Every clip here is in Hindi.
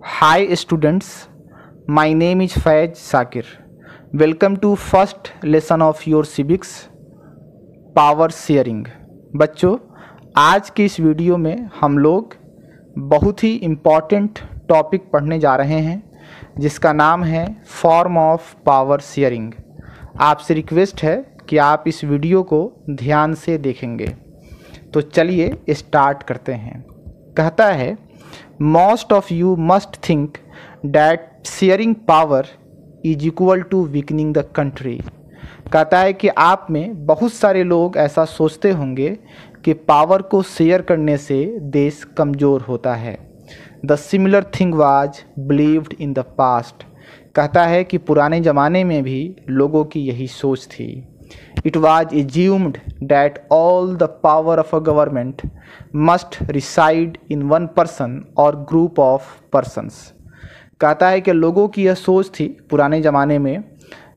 Hi students, my name is Faiz Sakir. Welcome to first lesson of your civics power sharing. बच्चों, आज की इस वीडियो में हम लोग बहुत ही इम्पॉर्टेंट टॉपिक पढ़ने जा रहे हैं जिसका नाम है फॉर्म ऑफ पावर शेयरिंग। आपसे रिक्वेस्ट है कि आप इस वीडियो को ध्यान से देखेंगे। तो चलिए स्टार्ट करते हैं। कहता है most of you must think that sharing power is equal to weakening the country। कहता है कि आप में बहुत सारे लोग ऐसा सोचते होंगे कि पावर को शेयर करने से देश कमज़ोर होता है। The similar thing was believed in the past। कहता है कि पुराने ज़माने में भी लोगों की यही सोच थी। It was assumed that all the power of a government must reside in one person or group of persons। कहता है कि लोगों की यह सोच थी पुराने ज़माने में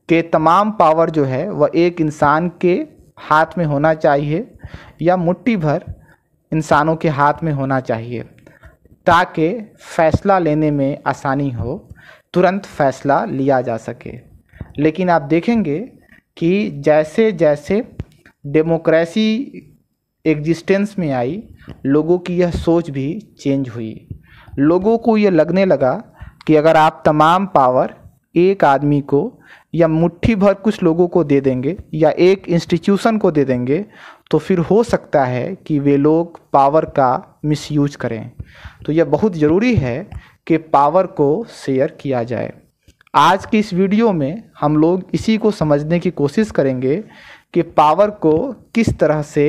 कि तमाम पावर जो है वह एक इंसान के हाथ में होना चाहिए या मुट्ठी भर इंसानों के हाथ में होना चाहिए ताकि फ़ैसला लेने में आसानी हो, तुरंत फ़ैसला लिया जा सके। लेकिन आप देखेंगे कि जैसे जैसे डेमोक्रेसी एग्जिस्टेंस में आई, लोगों की यह सोच भी चेंज हुई। लोगों को ये लगने लगा कि अगर आप तमाम पावर एक आदमी को या मुट्ठी भर कुछ लोगों को दे देंगे या एक इंस्टीट्यूशन को दे देंगे तो फिर हो सकता है कि वे लोग पावर का मिसयूज करें। तो यह बहुत ज़रूरी है कि पावर को शेयर किया जाए। आज की इस वीडियो में हम लोग इसी को समझने की कोशिश करेंगे कि पावर को किस तरह से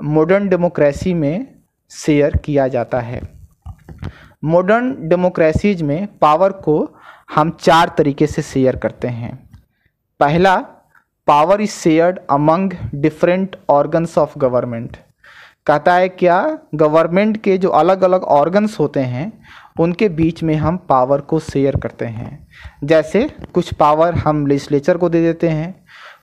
मॉडर्न डेमोक्रेसी में शेयर किया जाता है। मॉडर्न डेमोक्रेसीज में पावर को हम 4 तरीके से शेयर करते हैं। पहला, power is shared among different organs of government. कहता है क्या गवर्नमेंट के जो अलग अलग ऑर्गन्स होते हैं उनके बीच में हम पावर को शेयर करते हैं। जैसे कुछ पावर हम लेजिस्लेचर को दे देते हैं,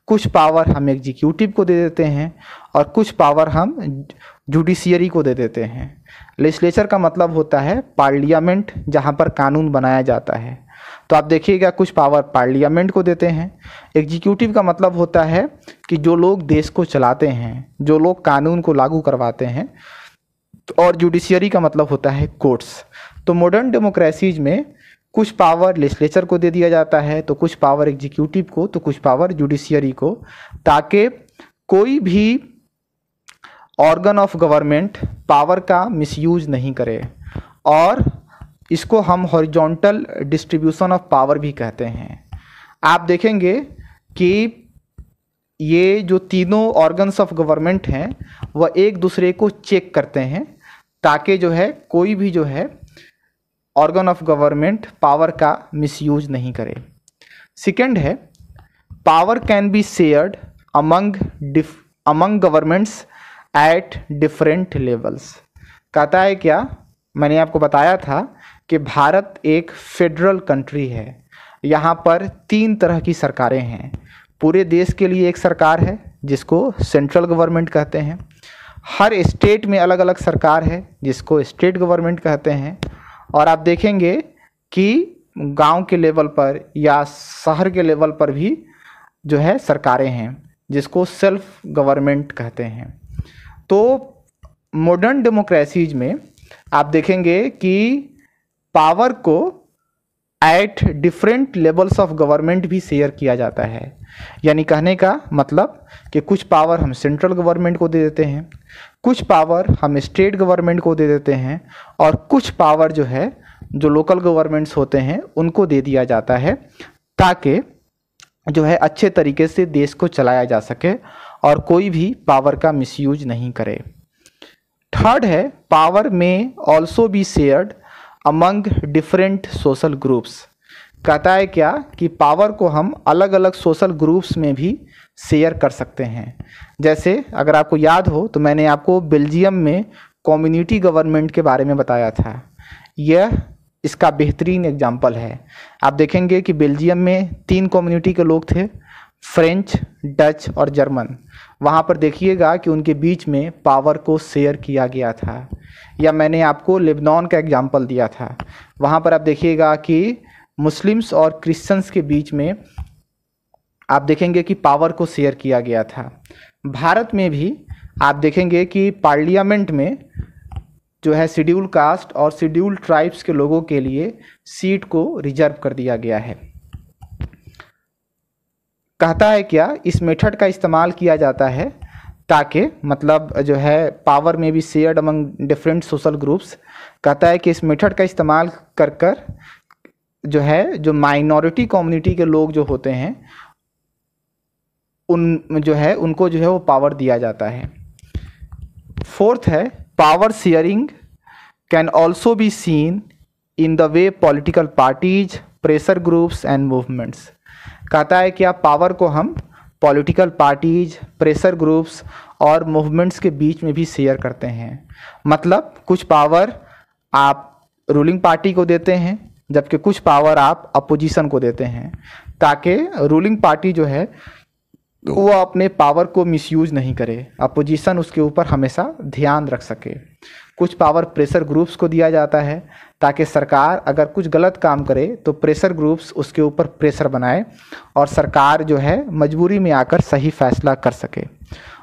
कुछ पावर हम एग्जीक्यूटिव को दे देते हैं और कुछ पावर हम जुडिशियरी को दे देते हैं। लेजिस्लेचर का मतलब होता है पार्लियामेंट, जहां पर कानून बनाया जाता है। तो आप देखिएगा कुछ पावर पार्लियामेंट को देते हैं। एग्जीक्यूटिव का मतलब होता है कि जो लोग देश को चलाते हैं, जो लोग कानून को लागू करवाते हैं। और जुडिशियरी का मतलब होता है कोर्ट्स। तो मॉडर्न डेमोक्रेसीज में कुछ पावर लेजिस्लेचर को दे दिया जाता है, तो कुछ पावर एग्जीक्यूटिव को, तो कुछ पावर जुडिशियरी को, ताकि कोई भी ऑर्गन ऑफ गवर्नमेंट पावर का मिसयूज नहीं करे। और इसको हम हॉरिजॉन्टल डिस्ट्रीब्यूशन ऑफ पावर भी कहते हैं। आप देखेंगे कि ये जो तीनों ऑर्गन्स ऑफ गवर्नमेंट हैं वह एक दूसरे को चेक करते हैं ताकि जो है कोई भी जो है ऑर्गन ऑफ गवर्नमेंट पावर का मिसयूज नहीं करे। सेकंड है, power can be shared among governments at different levels. कहता है क्या, मैंने आपको बताया था कि भारत एक फेडरल कंट्री है। यहाँ पर 3 तरह की सरकारें हैं। पूरे देश के लिए एक सरकार है जिसको सेंट्रल गवर्नमेंट कहते हैं। हर स्टेट में अलग अलग सरकार है जिसको स्टेट गवर्नमेंट कहते हैं। और आप देखेंगे कि गांव के लेवल पर या शहर के लेवल पर भी जो है सरकारें हैं जिसको सेल्फ गवर्नमेंट कहते हैं। तो मॉडर्न डेमोक्रेसीज में आप देखेंगे कि पावर को eight different levels of government भी शेयर किया जाता है। यानी कहने का मतलब कि कुछ पावर हम सेंट्रल गवर्नमेंट को दे देते हैं, कुछ पावर हम स्टेट गवर्नमेंट को दे देते हैं और कुछ पावर जो है जो लोकल गवर्नमेंट्स होते हैं उनको दे दिया जाता है ताकि जो है अच्छे तरीके से देश को चलाया जा सके और कोई भी पावर का मिसयूज नहीं करे। थर्ड है, पावर में also be shared among different social groups. कहता है क्या कि पावर को हम अलग अलग सोशल ग्रुप्स में भी शेयर कर सकते हैं। जैसे अगर आपको याद हो तो मैंने आपको बेल्जियम में कम्युनिटी गवर्नमेंट के बारे में बताया था। यह इसका बेहतरीन एग्जाम्पल है। आप देखेंगे कि बेल्जियम में 3 कम्युनिटी के लोग थे, फ्रेंच, डच और जर्मन, वहाँ पर देखिएगा कि उनके बीच में पावर को शेयर किया गया था। या मैंने आपको लेबनान का एग्जाम्पल दिया था, वहाँ पर आप देखिएगा कि मुस्लिम्स और क्रिश्चियंस के बीच में आप देखेंगे कि पावर को शेयर किया गया था। भारत में भी आप देखेंगे कि पार्लियामेंट में जो है शेड्यूल कास्ट और शेड्यूल ट्राइब्स के लोगों के लिए सीट को रिजर्व कर दिया गया है। कहता है क्या, इस मेथड का इस्तेमाल किया जाता है ताकि मतलब जो है पावर में भी shared among different social groups. कहता है कि इस मेथड का इस्तेमाल कर कर जो है जो माइनॉरिटी कम्युनिटी के लोग जो होते हैं उन जो है उनको जो है वो पावर दिया जाता है। फोर्थ है, power sharing can also be seen in the way political parties, pressure groups and movements. कहता है कि आप पावर को हम पॉलिटिकल पार्टीज, प्रेशर ग्रुप्स और मूवमेंट्स के बीच में भी शेयर करते हैं। मतलब कुछ पावर आप रूलिंग पार्टी को देते हैं जबकि कुछ पावर आप अपोजिशन को देते हैं, ताकि रूलिंग पार्टी जो है वो अपने पावर को मिसयूज नहीं करे, अपोजिशन उसके ऊपर हमेशा ध्यान रख सके। कुछ पावर प्रेशर ग्रुप्स को दिया जाता है ताकि सरकार अगर कुछ गलत काम करे तो प्रेशर ग्रुप्स उसके ऊपर प्रेशर बनाए और सरकार जो है मजबूरी में आकर सही फैसला कर सके।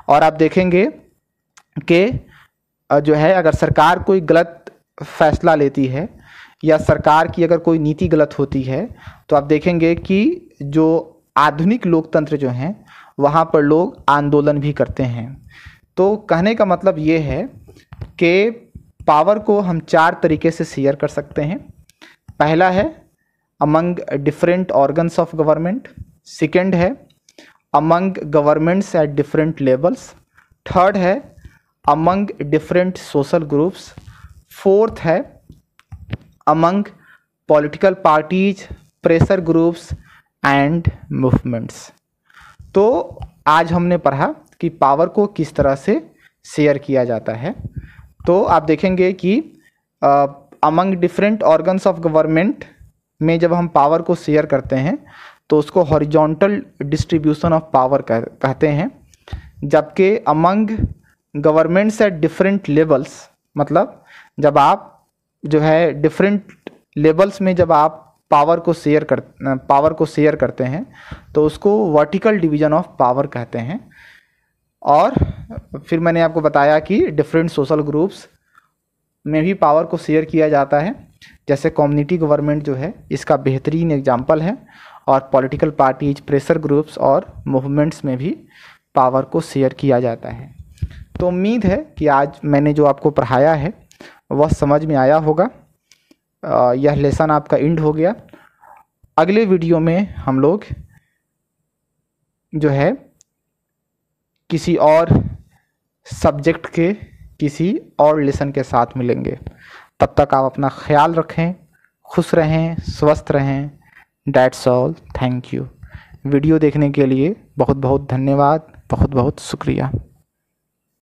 और आप देखेंगे कि जो है अगर सरकार कोई गलत फैसला लेती है या सरकार की अगर कोई नीति गलत होती है तो आप देखेंगे कि जो आधुनिक लोकतंत्र जो हैं वहाँ पर लोग आंदोलन भी करते हैं। तो कहने का मतलब ये है कि पावर को हम 4 तरीके से शेयर कर सकते हैं। पहला है among different organs of government, second है among governments at different levels, third है among different social groups, fourth है among political parties, pressure groups and movements. तो आज हमने पढ़ा कि पावर को किस तरह से शेयर किया जाता है। तो आप देखेंगे कि among different organs of government में जब हम पावर को शेयर करते हैं तो उसको हॉरिजॉन्टल डिस्ट्रीब्यूशन ऑफ पावर कहते हैं, जबकि among governments at different levels, मतलब जब आप जो है डिफरेंट लेवल्स में जब आप पावर को शेयर करते हैं तो उसको वर्टिकल डिवीजन ऑफ पावर कहते हैं। और फिर मैंने आपको बताया कि डिफरेंट सोशल ग्रुप्स में भी पावर को शेयर किया जाता है, जैसे कम्युनिटी गवर्नमेंट जो है इसका बेहतरीन एग्जाम्पल है, और पॉलिटिकल पार्टीज, प्रेशर ग्रुप्स और मूवमेंट्स में भी पावर को शेयर किया जाता है। तो उम्मीद है कि आज मैंने जो आपको पढ़ाया है वह समझ में आया होगा। यह लेसन आपका एंड हो गया। अगले वीडियो में हम लोग जो है किसी और सब्जेक्ट के किसी और लेसन के साथ मिलेंगे। तब तक आप अपना ख्याल रखें, खुश रहें, स्वस्थ रहें। That's all, thank you. Video देखने के लिए बहुत बहुत धन्यवाद, बहुत बहुत शुक्रिया।